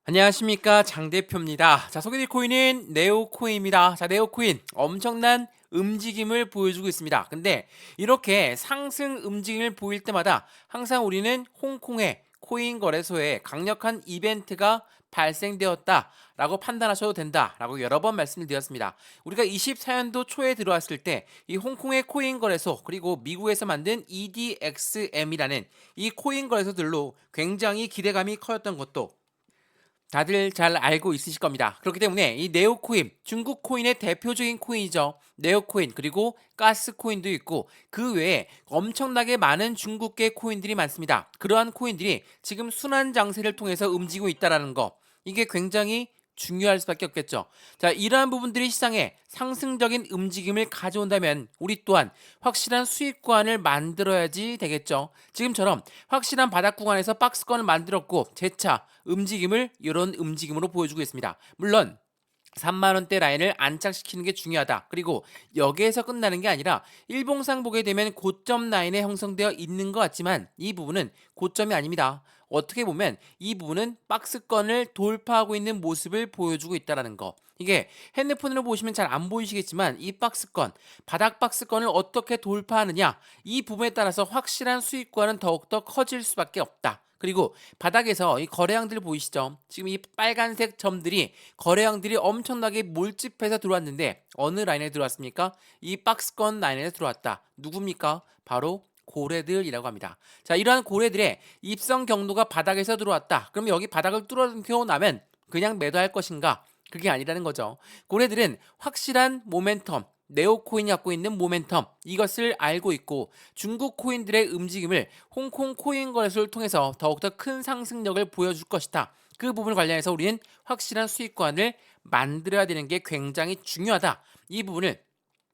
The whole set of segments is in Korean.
안녕하십니까, 장 대표입니다. 자, 소개드릴 코인은 네오코인입니다. 자, 네오코인 엄청난 움직임을 보여주고 있습니다. 근데 이렇게 상승 움직임을 보일 때마다 항상 우리는 홍콩의 코인 거래소에 강력한 이벤트가 발생되었다라고 판단하셔도 된다라고 여러 번 말씀을 드렸습니다. 우리가 24년도 초에 들어왔을 때 이 홍콩의 코인 거래소, 그리고 미국에서 만든 EDXM이라는 이 코인 거래소들로 굉장히 기대감이 커졌던 것도 다들 잘 알고 있으실 겁니다. 그렇기 때문에 이 네오코인, 중국 코인의 대표적인 코인이죠. 네오코인, 그리고 가스코인도 있고 그 외에 엄청나게 많은 중국계 코인들이 많습니다. 그러한 코인들이 지금 순환 장세를 통해서 움직이고 있다는 거, 이게 굉장히 중요할 수밖에 없겠죠. 자, 이러한 부분들이 시장에 상승적인 움직임을 가져온다면 우리 또한 확실한 수익권을 만들어야지 되겠죠. 지금처럼 확실한 바닥 구간에서 박스권을 만들었고 재차 움직임을 이런 움직임으로 보여주고 있습니다. 물론 3만원대 라인을 안착시키는 게 중요하다. 그리고 여기에서 끝나는 게 아니라 일봉상 보게 되면 고점 라인에 형성되어 있는 것 같지만 이 부분은 고점이 아닙니다. 어떻게 보면 이 부분은 박스권을 돌파하고 있는 모습을 보여주고 있다는 거. 이게 핸드폰으로 보시면 잘 안 보이시겠지만 이 박스권, 바닥 박스권을 어떻게 돌파하느냐, 이 부분에 따라서 확실한 수익권은 더욱더 커질 수밖에 없다. 그리고 바닥에서 이 거래량들 보이시죠? 지금 이 빨간색 점들이 거래량들이 엄청나게 몰집해서 들어왔는데 어느 라인에 들어왔습니까? 이 박스권 라인에 들어왔다. 누굽니까? 바로 고래들이라고 합니다. 자, 이러한 고래들의 입성 경로가 바닥에서 들어왔다. 그럼 여기 바닥을 뚫어놓고 나면 그냥 매도할 것인가? 그게 아니라는 거죠. 고래들은 확실한 모멘텀, 네오코인이 갖고 있는 모멘텀, 이것을 알고 있고 중국 코인들의 움직임을 홍콩 코인 거래소를 통해서 더욱더 큰 상승력을 보여줄 것이다. 그 부분을 관련해서 우리는 확실한 수익권을 만들어야 되는 게 굉장히 중요하다. 이 부분을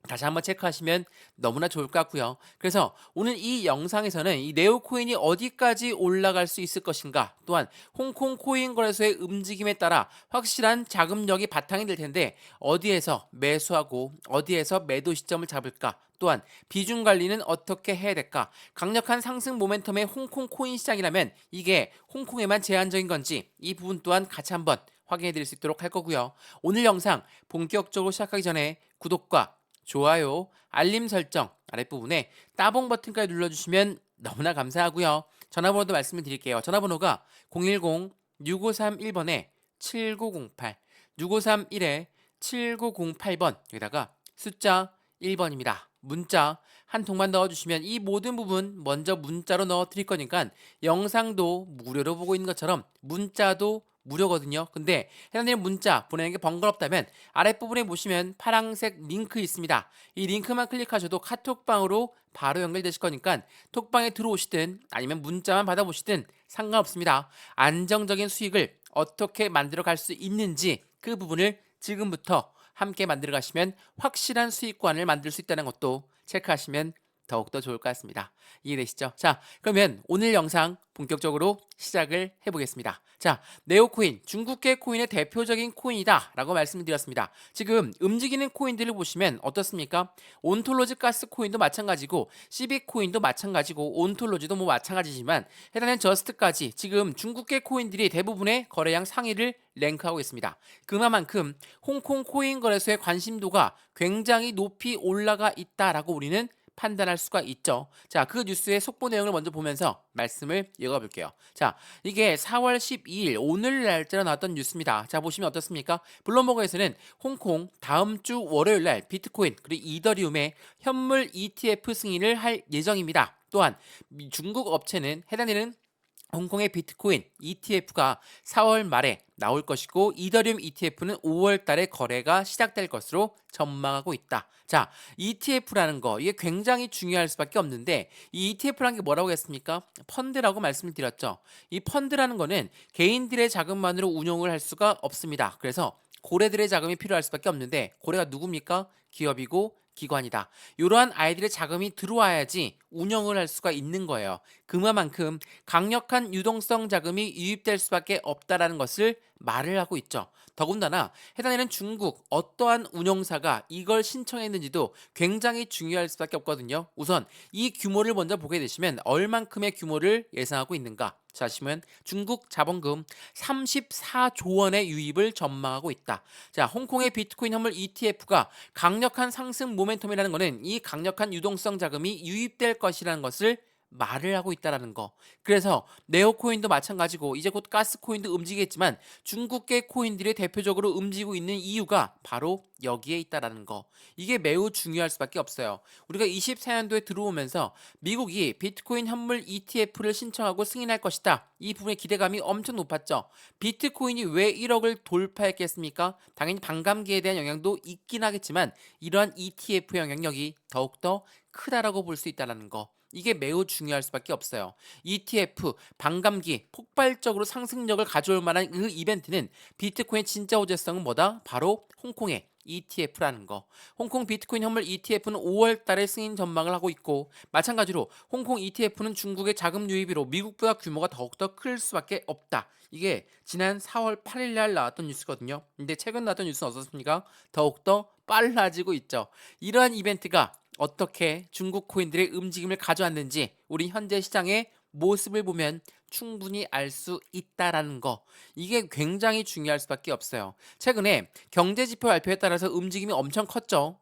다시 한번 체크하시면 너무나 좋을 것 같고요. 그래서 오늘 이 영상에서는 이 네오코인이 어디까지 올라갈 수 있을 것인가, 또한 홍콩 코인 거래소의 움직임에 따라 확실한 자금력이 바탕이 될 텐데 어디에서 매수하고 어디에서 매도 시점을 잡을까, 또한 비중 관리는 어떻게 해야 될까, 강력한 상승 모멘텀의 홍콩 코인 시장이라면 이게 홍콩에만 제한적인 건지 이 부분 또한 같이 한번 확인해 드릴 수 있도록 할 거고요. 오늘 영상 본격적으로 시작하기 전에 구독과 좋아요, 알림 설정 아랫부분에 따봉 버튼까지 눌러주시면 너무나 감사하고요. 전화번호도 말씀을 드릴게요. 전화번호가 010-6531번에 7908, 6531에 7908번, 여기다가 숫자 1번입니다. 문자 한 통만 넣어주시면 이 모든 부분 먼저 문자로 넣어 드릴 거니까 영상도 무료로 보고 있는 것처럼 문자도 무료거든요. 근데 해당되는 문자 보내는 게 번거롭다면 아랫부분에 보시면 파란색 링크 있습니다. 이 링크만 클릭하셔도 카톡방으로 바로 연결되실 거니까 톡방에 들어오시든 아니면 문자만 받아보시든 상관없습니다. 안정적인 수익을 어떻게 만들어 갈 수 있는지 그 부분을 지금부터 함께 만들어 가시면 확실한 수익관을 만들 수 있다는 것도 체크하시면 더욱더 좋을 것 같습니다. 이해되시죠? 자, 그러면 오늘 영상 본격적으로 시작을 해보겠습니다. 자, 네오코인, 중국계 코인의 대표적인 코인이다 라고 말씀드렸습니다. 지금 움직이는 코인들을 보시면 어떻습니까? 온톨로지 가스 코인도 마찬가지고 시빅 코인도 마찬가지고 온톨로지도 뭐 마찬가지지만 해당하는 저스트까지 지금 중국계 코인들이 대부분의 거래량 상위를 랭크하고 있습니다. 그만큼 홍콩 코인 거래소의 관심도가 굉장히 높이 올라가 있다라고 우리는 판단할 수가 있죠. 자, 그 뉴스의 속보 내용을 먼저 보면서 말씀을 읽어볼게요. 자, 이게 4월 12일 오늘 날짜로 나왔던 뉴스입니다. 자, 보시면 어떻습니까? 블룸버그에서는 홍콩 다음 주 월요일 날 비트코인 그리고 이더리움의 현물 ETF 승인을 할 예정입니다. 또한 중국 업체는 해당되는 홍콩의 비트코인 ETF가 4월 말에 나올 것이고 이더리움 ETF는 5월 달에 거래가 시작될 것으로 전망하고 있다. 자, ETF라는 거 이게 굉장히 중요할 수밖에 없는데 이 ETF라는 게 뭐라고 했습니까? 펀드라고 말씀을 드렸죠. 이 펀드라는 거는 개인들의 자금만으로 운용을 할 수가 없습니다. 그래서 고래들의 자금이 필요할 수밖에 없는데 고래가 누굽니까? 기업이고 기관이다. 이러한 아이들의 자금이 들어와야지 운영을 할 수가 있는 거예요. 그만큼 강력한 유동성 자금이 유입될 수밖에 없다라는 것을 말을 하고 있죠. 더군다나 해당되는 중국 어떠한 운영사가 이걸 신청했는지도 굉장히 중요할 수밖에 없거든요. 우선 이 규모를 먼저 보게 되시면 얼만큼의 규모를 예상하고 있는가? 자, 보시면 중국 자본금 34조 원의 유입을 전망하고 있다. 자, 홍콩의 비트코인 현물 ETF가 강력한 상승 모멘텀이라는 것은 이 강력한 유동성 자금이 유입될 것이라는 것을 말을 하고 있다라는 거. 그래서 네오코인도 마찬가지고 이제 곧 가스코인도 움직이겠지만 중국계 코인들이 대표적으로 움직이고 있는 이유가 바로 여기에 있다라는 거. 이게 매우 중요할 수밖에 없어요. 우리가 24년도에 들어오면서 미국이 비트코인 현물 ETF를 신청하고 승인할 것이다. 이 부분의 기대감이 엄청 높았죠. 비트코인이 왜 1억을 돌파했겠습니까? 당연히 반감기에 대한 영향도 있긴 하겠지만 이러한 ETF 영향력이 더욱더 크다라고 볼 수 있다는 거. 이게 매우 중요할 수밖에 없어요. ETF, 반감기, 폭발적으로 상승력을 가져올 만한 그 이벤트는 비트코인 진짜 호재성은 뭐다? 바로 홍콩의 ETF라는 거. 홍콩 비트코인 현물 ETF는 5월 달에 승인 전망을 하고 있고 마찬가지로 홍콩 ETF는 중국의 자금 유입으로 미국보다 규모가 더욱더 클 수밖에 없다. 이게 지난 4월 8일 날 나왔던 뉴스거든요. 근데 최근 나왔던 뉴스는 어떻습니까? 더욱더 빨라지고 있죠. 이러한 이벤트가 어떻게 중국 코인들의 움직임을 가져왔는지 우리 현재 시장의 모습을 보면 충분히 알 수 있다라는 거. 이게 굉장히 중요할 수밖에 없어요. 최근에 경제지표 발표에 따라서 움직임이 엄청 컸죠.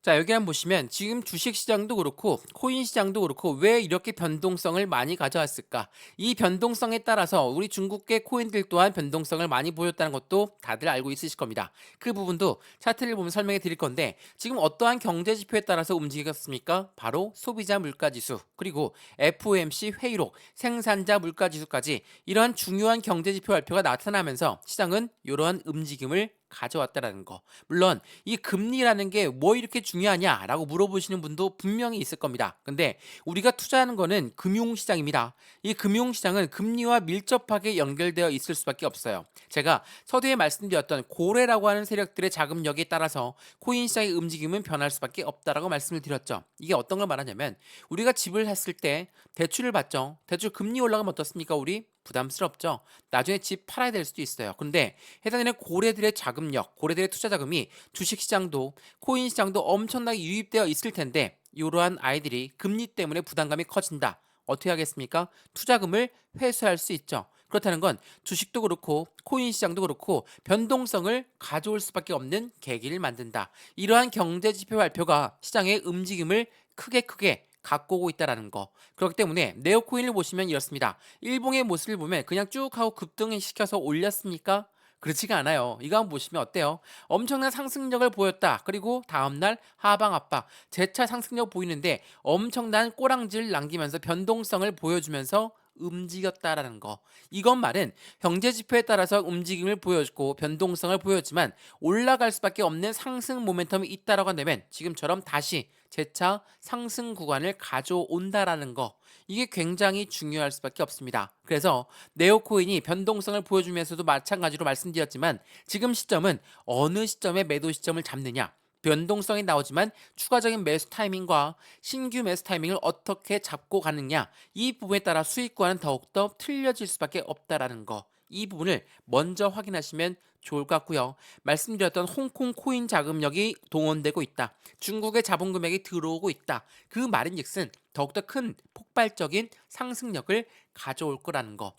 자, 여기 한번 보시면 지금 주식 시장도 그렇고 코인 시장도 그렇고 왜 이렇게 변동성을 많이 가져왔을까? 이 변동성에 따라서 우리 중국계 코인들 또한 변동성을 많이 보였다는 것도 다들 알고 있으실 겁니다. 그 부분도 차트를 보면 설명해 드릴 건데 지금 어떠한 경제 지표에 따라서 움직였습니까? 바로 소비자 물가 지수, 그리고 FOMC 회의록, 생산자 물가 지수까지 이러한 중요한 경제 지표 발표가 나타나면서 시장은 이러한 움직임을 가져왔다라는 거. 물론 이 금리라는 게 뭐 이렇게 중요하냐라고 물어보시는 분도 분명히 있을 겁니다. 근데 우리가 투자하는 거는 금융시장입니다. 이 금융시장은 금리와 밀접하게 연결되어 있을 수밖에 없어요. 제가 서두에 말씀드렸던 고래라고 하는 세력들의 자금력에 따라서 코인 시장의 움직임은 변할 수밖에 없다라고 말씀을 드렸죠. 이게 어떤 걸 말하냐면 우리가 집을 샀을 때 대출을 받죠. 대출 금리 올라가면 어떻습니까? 우리 부담스럽죠. 나중에 집 팔아야 될 수도 있어요. 근데 해당되는 고래들의 자금력, 고래들의 투자 자금이 주식시장도 코인 시장도 엄청나게 유입되어 있을 텐데 이러한 아이들이 금리 때문에 부담감이 커진다. 어떻게 하겠습니까? 투자금을 회수할 수 있죠. 그렇다는 건 주식도 그렇고 코인 시장도 그렇고 변동성을 가져올 수밖에 없는 계기를 만든다. 이러한 경제 지표 발표가 시장의 움직임을 크게 갖고 오고 있다는 거. 그렇기 때문에 네오코인을 보시면 이렇습니다. 일봉의 모습을 보면 그냥 쭉 하고 급등을 시켜서 올렸습니까? 그렇지가 않아요. 이거 한번 보시면 어때요? 엄청난 상승력을 보였다. 그리고 다음날 하방 압박, 재차 상승력 보이는데 엄청난 꼬랑지를 남기면서 변동성을 보여주면서 움직였다라는 거. 이것 말은 경제 지표에 따라서 움직임을 보여주고 변동성을 보였지만 올라갈 수밖에 없는 상승 모멘텀이 있다라고 한다면 지금처럼 다시 재차 상승 구간을 가져온다라는 거. 이게 굉장히 중요할 수밖에 없습니다. 그래서 네오코인이 변동성을 보여주면서도 마찬가지로 말씀드렸지만 지금 시점은 어느 시점에 매도 시점을 잡느냐. 변동성이 나오지만 추가적인 매수 타이밍과 신규 매수 타이밍을 어떻게 잡고 가느냐, 이 부분에 따라 수익과는 더욱더 틀려질 수밖에 없다라는 거. 이 부분을 먼저 확인하시면 좋을 것 같고요. 말씀드렸던 홍콩 코인 자금력이 동원되고 있다. 중국의 자본 금액이 들어오고 있다. 그 말인즉슨 더욱더 큰 폭발적인 상승력을 가져올 거라는 거.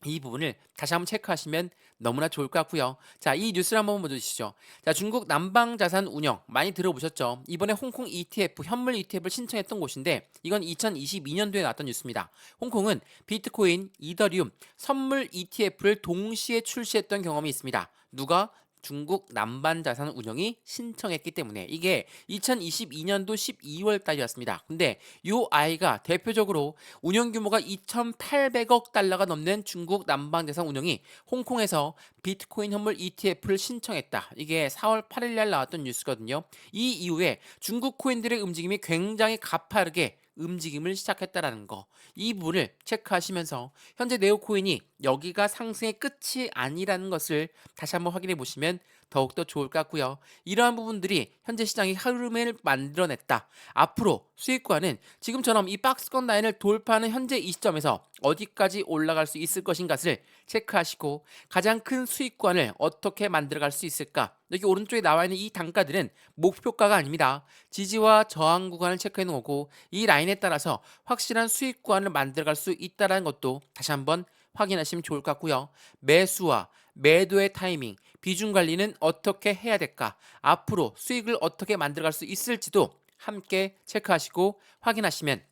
이 부분을 다시 한번 체크하시면 너무나 좋을 것 같고요. 자, 이 뉴스를 한번 보여 주시죠. 자, 중국 남방자산운영 많이 들어보셨죠? 이번에 홍콩 ETF, 현물 ETF를 신청했던 곳인데 이건 2022년도에 나왔던 뉴스입니다. 홍콩은 비트코인, 이더리움, 선물 ETF를 동시에 출시했던 경험이 있습니다. 누가? 중국 남반자산운용이 신청했기 때문에 이게 2022년도 12월 달이었습니다. 근데 이 아이가 대표적으로 운영 규모가 2,800억 달러가 넘는 중국 남방자산운용이 홍콩에서 비트코인 현물 ETF를 신청했다. 이게 4월 8일 날 나왔던 뉴스거든요. 이 이후에 중국 코인들의 움직임이 굉장히 가파르게 움직임을 시작했다라는 거. 이 부분을 체크하시면서 현재 네오코인이 여기가 상승의 끝이 아니라는 것을 다시 한번 확인해 보시면 더욱더 좋을 것 같고요. 이러한 부분들이 현재 시장의 흐름을 만들어냈다. 앞으로 수익과는 지금처럼 이 박스권 라인을 돌파하는 현재 이 시점에서 어디까지 올라갈 수 있을 것인가를 체크하시고 가장 큰 수익권을 어떻게 만들어갈 수 있을까? 여기 오른쪽에 나와 있는 이 단가들은 목표가가 아닙니다. 지지와 저항 구간을 체크해 놓은 거고 이 라인에 따라서 확실한 수익 구간을 만들어갈 수 있다는 것도 다시 한번 확인하시면 좋을 것 같고요. 매수와 매도의 타이밍, 비중 관리는 어떻게 해야 될까? 앞으로 수익을 어떻게 만들어갈 수 있을지도 함께 체크하시고 확인하시면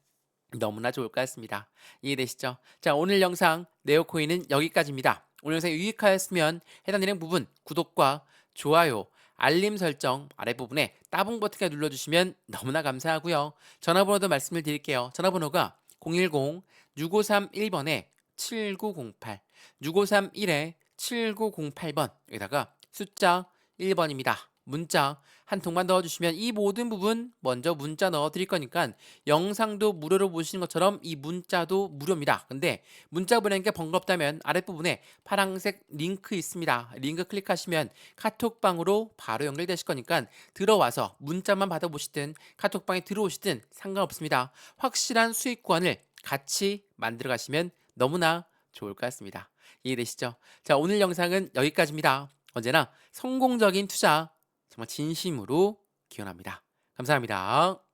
너무나 좋을 것 같습니다. 이해되시죠? 자, 오늘 영상 네오코인은 여기까지입니다. 오늘 영상이 유익하였으면 해당되는 부분 구독과 좋아요, 알림 설정 아랫부분에 따봉 버튼을 눌러주시면 너무나 감사하고요. 전화번호도 말씀을 드릴게요. 전화번호가 010-6531번에 7908, 6531에 7908번, 여기다가 숫자 1번입니다. 문자 한 통만 넣어주시면 이 모든 부분 먼저 문자 넣어드릴 거니까 영상도 무료로 보시는 것처럼 이 문자도 무료입니다. 근데 문자 보내는 게 번겁다면 아랫부분에 파란색 링크 있습니다. 링크 클릭하시면 카톡방으로 바로 연결되실 거니까 들어와서 문자만 받아보시든 카톡방에 들어오시든 상관없습니다. 확실한 수익권을 같이 만들어 가시면 너무나 좋을 것 같습니다. 이해되시죠? 자, 오늘 영상은 여기까지입니다. 언제나 성공적인 투자 정말 진심으로 기원합니다. 감사합니다.